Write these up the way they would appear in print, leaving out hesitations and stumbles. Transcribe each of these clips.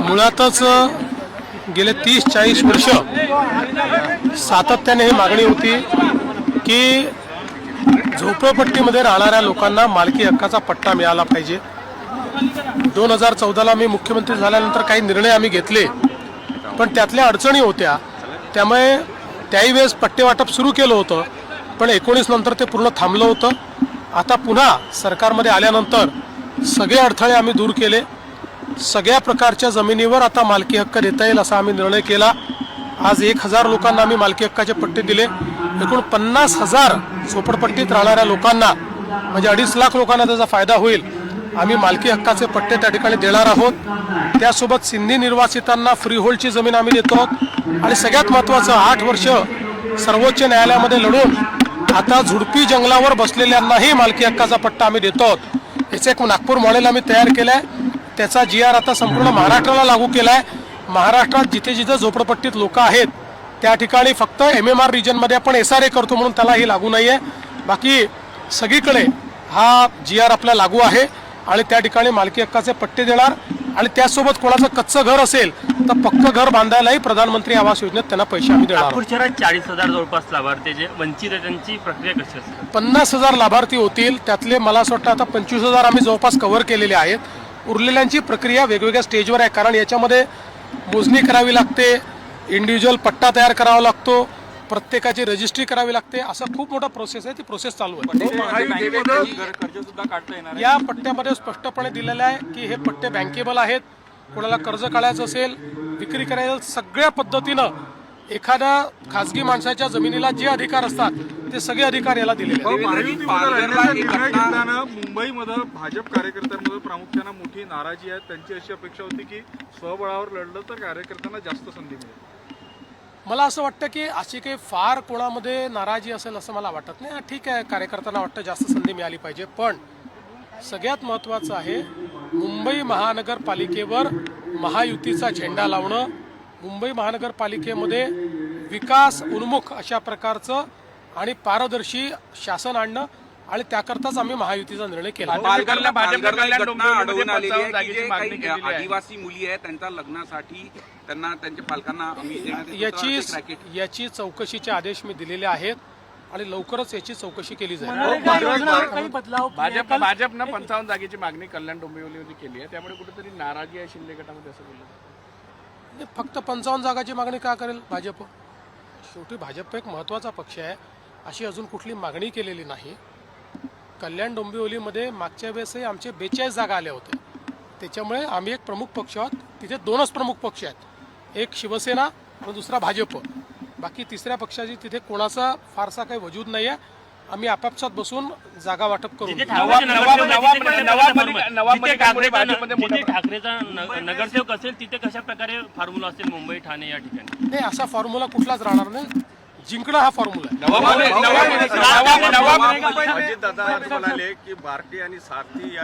मुळातच गेले 30-40 वर्ष सातत्याने ही मागणी होती की झोपडपट्टीमध्ये राहणाऱ्या लोकांना मालकी हक्काचा पट्टा मिळाला पाहिजे। 2014ला मी मुख्यमंत्री झाल्यानंतर काही निर्णय आम्ही घेतले, पण त्यातल्या अडचणी होत्या, त्यामुळे त्याही वेळेस पट्टे वाटप सुरू केलं होतं, पण 19 नंतर ते पूर्ण थांबलं होतं। आता पुन्हा सरकारमध्ये आल्यानंतर सगळे अडथळे आम्ही दूर केले, सगळ्या प्रकारच्या जमिनीवर आता मालकी हक्क देता येईल असा आम्ही निर्णय केला। आज 1000 लोकांना आम्ही मालकी हक्काचे पट्टे दिले। एकूण 50,000 झोपडपट्टीत राहणाऱ्या लोकांना म्हणजे 2.5 लाख लोकांना त्याचा फायदा होईल। आम्ही मालकी हक्काचे पट्टे त्या ठिकाणी देणार आहोत। त्यासोबत सिंधी निर्वासितांना फ्री होल्डची जमीन आम्ही देतो आहोत आणि सगळ्यात महत्त्वाचं 8 वर्ष सर्वोच्च न्यायालयामध्ये लढून आता झुडपी जंगलावर बसलेल्यांनाही मालकी हक्काचा पट्टा आम्ही देतो आहोत। याचं एक नागपूर मॉडेल आम्ही तयार केलं आहे, त्याचा GR आता संपूर्ण महाराष्ट्राला लागू केला आहे। महाराष्ट्रात जिथे जिथे झोपडपट्टीत लोक आहेत त्या ठिकाणी फक्त MMR रिजनमध्ये आपण SRA करतो म्हणून त्याला हे लागू नाही आहे, बाकी सगळीकडे हा GR आपला लागू आहे आणि त्या ठिकाणी मालकी हक्काचे पट्टे देणार। आणि त्यासोबत कोणाचं कच्चं घर असेल तर पक्कं घर बांधायलाही प्रधानमंत्री आवास योजनेत त्यांना पैसे आम्ही देणार आहोत। 40,000 जवळपास लाभार्थी जे वंचित आहेत त्यांची प्रक्रिया कशी असेल? 50,000 लाभार्थी होतील, त्यातले मला असं वाटतं आता 25,000 आम्ही जवळपास कव्हर केलेले आहेत। उरलेल्यांची प्रक्रिया वेगवेगळ्या स्टेजवर आहे, कारण याच्यामध्ये मोजणी करावी लागते, इंडिव्हिज्युअल पट्टा तयार करावा लागतो, प्रत्येकाची रजिस्ट्री करावी लागते, असा खूप मोठा प्रोसेस आहे, ती प्रोसेस चालू आहे। या पट्ट्यामध्ये स्पष्टपणे दिलेलं आहे की हे पट्टे बँकेबल आहेत, कोणाला कर्ज काढायचं असेल, विक्री करायचं, सगळ्या पद्धतीनं एखाद्या खासगी माणसाच्या जमिनीला जे अधिकार असतात ते सगळे अधिकार याला दिलेले आहेत। मुंबईमध्ये भाजप कार्यकर्त्यांमध्ये प्रामुख्याने मोठी नाराजी आहे, त्यांची अशी अपेक्षा होती की स्वबळावर लढलं तर कार्यकर्त्यांना जास्त संधी मिळेल। मला असं वाटतं की अशी काही फार कोणामध्ये नाराजी असेल असं मला वाटत नाही। ठीक आहे, कार्यकर्त्यांना वाटतं जास्त संधी मिळाली पाहिजे, पण सगळ्यात महत्त्वाचं आहे मुंबई महानगरपालिकेवर महायुतीचा झेंडा लावणं, मुंबई महानगरपालिकेमध्ये विकास उन्मुख अशा प्रकारचं आणि पारदर्शी शासन आणणं, आणि त्याकरताच आम्ही महायुतीचा निर्णय केला। आदिवासी मुली आहेत, त्यांच्या लग्नासाठी त्यांना त्यांच्या पालकांना याची चौकशीचे आदेश मी दिलेले आहेत आणि लवकरच याची चौकशी केली जाईल। भाजपनं 55 जागेची मागणी कल्याण डोंबिवलीमध्ये केली आहे, त्यामुळे कुठेतरी नाराजी आहे शिंदे गटामध्ये असं बोललं। फक्त 55 जागाची मागणी का करेल भाजप? शेवटी भाजप एक महत्त्वाचा पक्ष आहे, अशी अजून कुठली मागणी केलेली नाही। कल्याण डोंबिवलीमध्ये मागच्या वेळेसही आमचे 42 जागा आल्या होत्या, त्याच्यामुळे आम्ही एक प्रमुख पक्ष आहोत। तिथे 2च प्रमुख पक्ष आहेत, एक शिवसेना आणि दुसरा भाजप, बाकी तिसऱ्या पक्षाची तिथे कोणाचा फारसा काही वजूद नाही आहे। आम्ही आपापसात बसून जागा वाटप करू। ठाकरेचा नगरसेवक असेल तिथे कशा प्रकारे फॉर्म्युला असेल मुंबई ठाणे या ठिकाणी? नाही, असा फॉर्म्युला कुठलाच राहणार नाही, जिंकणं हा फॉर्म्युला आहे। दादा म्हणाले की बार्टी आणि सारथी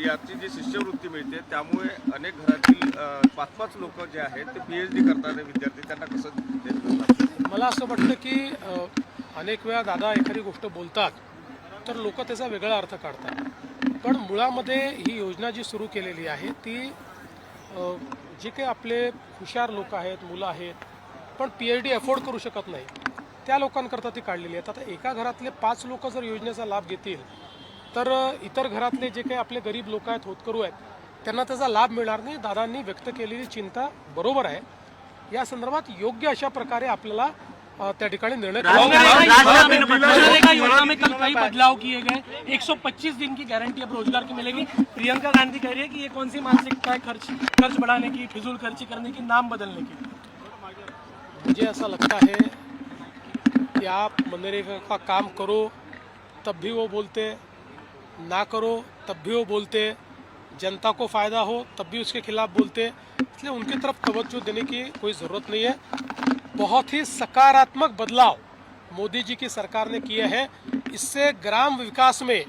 याची जी शिष्यवृत्ती मिळते त्यामुळे अनेक घरातील 5-5 लोक जे आहेत ते PhD करणारे विद्यार्थी त्यांना कसं? मला असं वाटतं की अनेक वेळा दादा एखादी गोष्ट बोलतात तर लोक त्याचा वेगळा अर्थ काढतात, पण मुळामध्ये ही योजना जी सुरू केलेली आहे ती जे काही आपले हुशार लोक आहेत, मुलं आहेत, पण PhD अफोर्ड करू शकत नाही, त्या लोकांकरता ती काढलेली आहेत। आता एका घरातले 5 लोक जर योजनेचा लाभ घेतील तर इतर घरातले जे काही आपले गरीब लोक आहेत, होतकरू आहेत, त्यांना त्याचा लाभ मिळणार नाही। दादांनी व्यक्त केलेली चिंता बरोबर आहे, या संदर्भात योग्य अशा प्रकारे आपल्याला त्या ठिकाणी निर्णय योजना में कल कई बदलाव किए गए, 125 दिन की गारंटी अब रोजगार की मिलेगी। प्रियंका गांधी कह रही है कि ये कौन सी मानसिकता है खर्च बढ़ाने की, फिजूल खर्ची करने की, नाम बदलने की? मुझे ऐसा लगता है कि आप मनरेगा का काम करो तब भी वो बोलते, ना करो तब भी वो बोलते, जनता को फ़ायदा हो तब भी उसके खिलाफ बोलते, इसलिए उनकी तरफ तवज्जो देने की कोई ज़रूरत नहीं है। बहुत ही सकारात्मक बदलाव मोदी जी की सरकार ने किए हैं, इससे ग्राम विकास में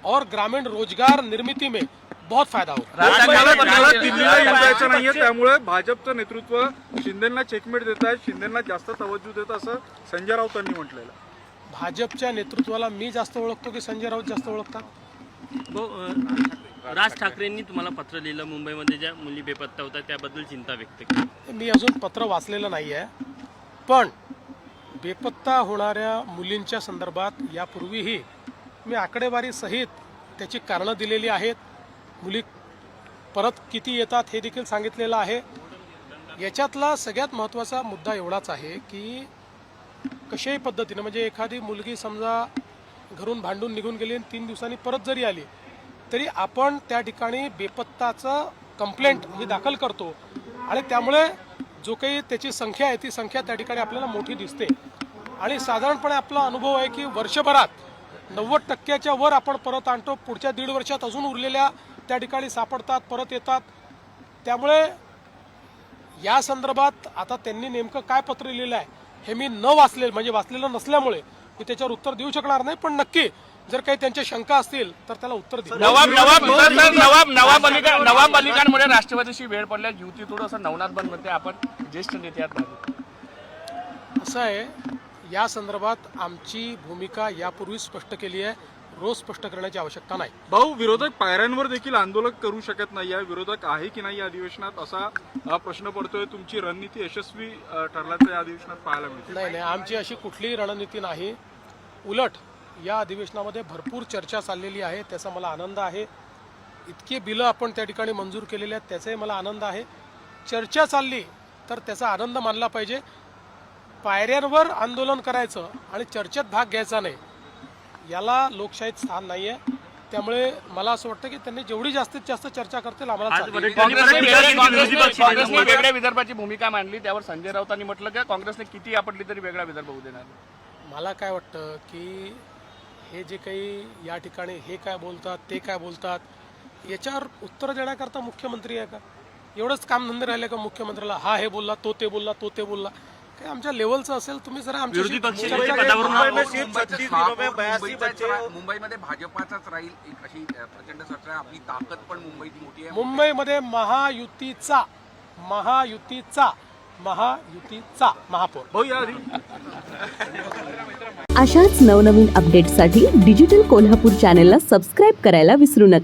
और ग्रामीण रोजगार निर्मिती में बहुत फायदा होगा। दिल्लीला नाहीये, त्यामुळे भाजपचं नेतृत्व शिंदेना चेकमेट देत आहे, शिंदेना जास्त तवज्जो देत असं संजय राऊतांनी म्हटलेलं। भाजपच्या नेतृत्वाला मी जास्त ओळखतो की संजय राऊत जास्त ओळखतात? राज ठाकरेंनी तुम्हाला पत्र लिहिलं, मुंबईमध्ये ज्या मुली बेपत्ता होत्या त्याबद्दल चिंता व्यक्त केली. मी अजून पत्र वाचलेलं नाही आहे, पण बेपत्ता होणाऱ्या मुलींच्या संदर्भात यापूर्वीही मी आकडेवारी सहित त्याची कारणं दिलेली आहेत. मुली परत किती येतात हे देखील सांगितलेलं आहे. याच्यातला सगळ्यात महत्त्वाचा मुद्दा एवढाच आहे की कशाही पद्धतीने म्हणजे एखादी मुलगी समजा घरून भांडून निघून गेली आणि 3 दिवसांनी परत जरी आली तरी आपण त्या ठिकाणी बेपत्ताचं कंप्लेंट ही दाखल करतो आणि त्यामुळे जो काही त्याची संख्या आहे ती संख्या त्या ठिकाणी आपल्याला मोठी दिसते. आणि साधारणपणे आपला अनुभव आहे की वर्षभरात 90% वर आपण परत आणतो. पुढच्या 1.5 वर्षात अजून उरलेल्या त्या ठिकाणी सापडतात, परत येतात. त्यामुळे या संदर्भात आता त्यांनी नेमकं काय पत्र लिहिलं आहे हे मी वाचलेलं नसल्यामुळे मी त्याच्यावर उत्तर देऊ शकणार नाही. पण नक्की जर काही त्यांच्या शंका असतील तर त्याला उत्तर देऊ. नवाब अलीखानमुळे राष्ट्रवादीशी वेळ पडल्या युती तोड असं नवनाथ बन म्हणते. आपण ज्येष्ठ नेते आहात. असं आहे, या संदर्भात आमची भूमिका यापूर्वी स्पष्ट केली आहे, रोज स्पष्ट करण्याची आवश्यकता नाही. भाऊ, विरोधक पायऱ्यांवर देखील आंदोलन करू शकत नाही, या विरोधक आहे की नाही या अधिवेशनात असा प्रश्न पडतोय. तुमची रणनीती यशस्वी ठरल्याचं या अधिवेशनात पाहायला मिळते. नाही, आमची अशी कुठलीही रणनीती नाही. उलट या अधिवेशनामध्ये भरपूर चर्चा चाललेली आहे, त्याचा मला आनंद आहे. इतके बिलं आपण त्या ठिकाणी मंजूर केलेले आहेत त्याचाही मला आनंद आहे. चर्चा चालली तर त्याचा आनंद मानला पाहिजे. पायऱ्यांवर आंदोलन करायचं आणि चर्चेत भाग घ्यायचा नाही, याला लोकशाहीत स्थान नाही आहे. त्यामुळे मला असं वाटतं की त्यांनी जेवढी जास्तीत जास्त चर्चा करतील आम्हाला चालेल. काँग्रेसने वेगळ्या विदर्भाची भूमिका मांडली, त्यावर संजय राऊतांनी म्हटलं की काँग्रेसने किती आपटली तरी वेगळा विदर्भ होऊ देणार. मला काय वाटतं की हे जे काही या ठिकाणी हे काय बोलतात ते काय बोलतात याच्यावर उत्तर देण्याकरता मुख्यमंत्री आहे का? एवढंच कामधंदे राहिले का मुख्यमंत्र्याला? हा हे बोलला, तो ते बोलला, तो ते बोलला. काय आमच्या लेवलचं असेल तुम्ही जरा आमच्या विरोधी पक्ष मुंबईमध्ये भाजपाचाच राहील एक अशी प्रचंड चर्चा. आपली ताकद पण मुंबईत मोठी आहे. मुंबईमध्ये महायुतीचा महापौर. भाऊ, याआधी अशाच नवनवीन अपडेट्ससाठी डिजिटल कोल्हापूर चॅनेलला सबस्क्राईब करायला विसरू नका.